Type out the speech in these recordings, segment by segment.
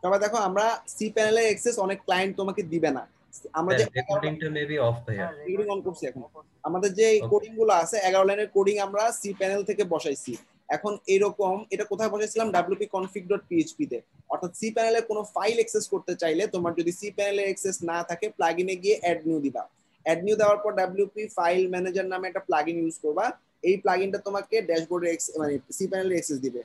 তবে দেখো আমরা সি প্যানেলের অ্যাক্সেস অনেক ক্লায়েন্ট তোমাকে দিবে না। আমরা যে রেকর্ডিংটা মেবি অফ ভাইয়া। রেকর্ডিং অন করছি এখন। আমাদের যে কোডিং গুলো আছে 11 লাইনের কোডিং আমরা সি প্যানেল থেকে বসাইছি। এখন এরকম এটা কোথায় বসাইছিলাম wp-config.php তে। অর্থাৎ সি প্যানেলে কোনো ফাইল অ্যাক্সেস করতে চাইলে তোমার যদি সি প্যানেলে অ্যাক্সেস না থাকে প্লাগইনে গিয়ে অ্যাড নিউ দিবা। অ্যাড নিউ দেওয়ার পর wp ফাইল ম্যানেজার নামে একটা প্লাগইন ইউজ করবা। এই প্লাগইনটা তোমাকে ড্যাশবোর্ডে মানে সি প্যানেলে অ্যাক্সেস দিবে।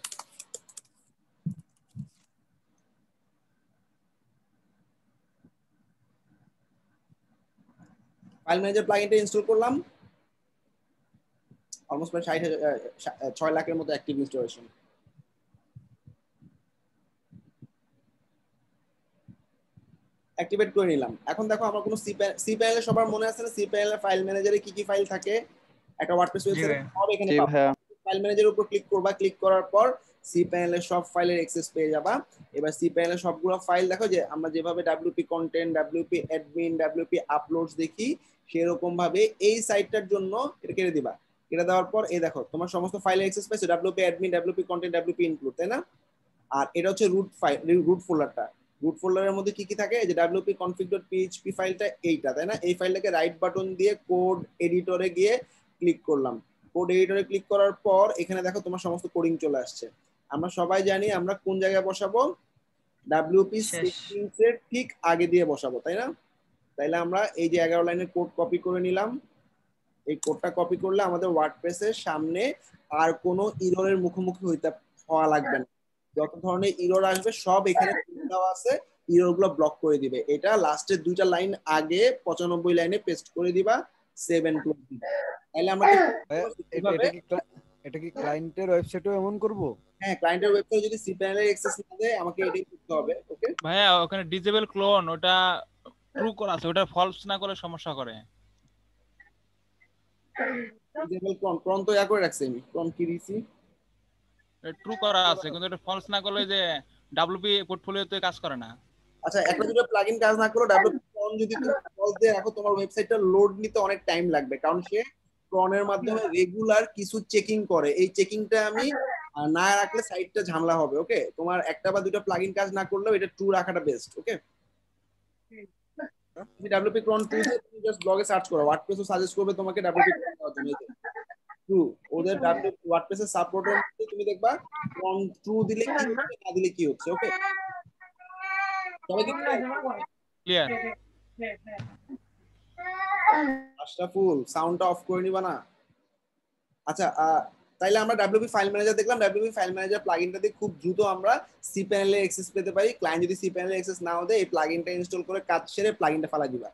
ফাইল ম্যানেজার প্লাগইনটা ইনস্টল করলাম। অলমোস্ট প্রায় 6 লাখের মতো অ্যাক্টিভ ইনস্টলেশন। অ্যাক্টিভেট করে নিলাম। এখন দেখো আমরা কোনো সি প্যানেলে সবার মনে আছে না সি প্যানেলের ফাইল ম্যানেজারে কি কি ফাইল থাকে? একটা ওয়ার্ডপ্রেস জি ওয়েবসাইটে ভাই। সব এখানে জি পাবো। ভাইয়া। ফাইল ম্যানেজারের উপর ক্লিক করবা, ক্লিক করার পর সি প্যানেলের সব ফাইলের অ্যাক্সেস পেয়ে যাবা। এবার সি প্যানেলের সবগুলো ফাইল দেখো যে আমরা যেভাবে WP content, WP admin, WP uploads দেখি সেরকম ভাবে এই সাইটটার জন্য এটা কেটে দিবা। কেটে দেওয়ার পর এই দেখো তোমার সমস্ত ফাইলের অ্যাক্সেস পাইছো, WP admin, WP content, WP include, তাই না? আর এটা হচ্ছে রুট ফাইল, রুট ফোল্ডারটা। রুট ফোল্ডারের মধ্যে কি কি থাকে? যে wp-config.php ফাইলটা এইটা, তাই না? এই ফাইলটাকে রাইট বাটন দিয়ে কোড এডিটরে গিয়ে ক্লিক করলাম। কোড এডিটরে ক্লিক করার পর এখানে দেখো তোমার সমস্ত কোডিং চলে আসছে। আমরা সবাই জানি আমরা কোন জায়গায় বসাবো, wp শেষ। সেটিংস এর ঠিক আগে দিয়ে বসাবো, তাই না? তাইলে আমরা এই যে 11 লাইনের কোড কপি করে নিলাম। এই কোডটা কপি করলে আমাদের ওয়ার্ডপ্রেসের সামনে আর কোনো ইররের মুখোমুখি হওয়া লাগবে না। যত ধরনের ইরর আসবে সব এখানে দেওয়া আছে, ইরর গুলো ব্লক করে দিবে। এটা লাস্টের দুইটা লাইন আগে 95 লাইনে পেস্ট করে দিবা, সেভ এন্ড ক্লোজ দিবা। তাহলে আমরা ভাইয়া, এটা কি ক্লায়েন্টের ওয়েবসাইটেও এমন করব? হ্যাঁ, ক্লায়েন্টের ওয়েবসাইটে যদি সি প্যানেলের অ্যাক্সেস না দেয় আমাকে এটাই করতে হবে। ওকে ভাইয়া ওখানে ডিজেবল ক্লোন ওটা ট্রু করা আছে, ওটা ফলস না করলে সমস্যা করে। ডিসেবল ক্রন তো ইয়া করে রাখছি আমি, ক্রন কি দিছি? ট্রু করা আছে কিন্তু এটা ফলস না করলে যে ডাব্লিউপি পোর্টফোলিওতে কাজ করে না। আচ্ছা, একটা দুটো প্লাগইন কাজ না করলে ডেভেলপমেন্ট ক্রন যদি তুমি ফলস দিয়ে রাখো তোমার ওয়েবসাইটটা লোড নিতে অনেক টাইম লাগবে, কারণ সে ক্রনের মাধ্যমে রেগুলার কিছু চেকিং করে। এই চেকিংটা আমি না রাখলে সাইটটা ঝামেলা হবে। ওকে, তোমার একটা বা দুটো প্লাগইন কাজ না করলেও এটা ট্রু রাখাটা বেস্ট। ওকে, তুমি ডব্লিউপি ক্রন টু তুমি জাস্ট ব্লগে সার্চ করো, ওয়ার্ডপ্রেসও সাজেস্ট করবে তোমাকে ডব্লিউপি ক্রন দেওয়ার জন্য। ট্রু, ওদের ওয়ার্ডপ্রেসের সাপোর্টের মধ্যে তুমি দেখবা ক্রন ট্রু দিলে কি হচ্ছে না দিলে কি হচ্ছে। ওকে, সবাই কি ক্লিয়ার? আশরাফুল সাউন্ডটা অফ করে নিবা না? আচ্ছা, তাইলে আমরা ডাব্লিউপি ফাইল ম্যানেজার দেখলাম। ডাব্লিউপি ফাইল ম্যানেজার প্লাগইনটা দিয়ে খুব দ্রুত আমরা সি প্যানেলে অ্যাক্সেস পেতে পারি। ক্লায়েন্ট যদি সি প্যানেলে অ্যাক্সেস নাও দেয় এই প্লাগইনটা ইনস্টল করে কাজ সেরে প্লাগইনটা ফালা দিবা।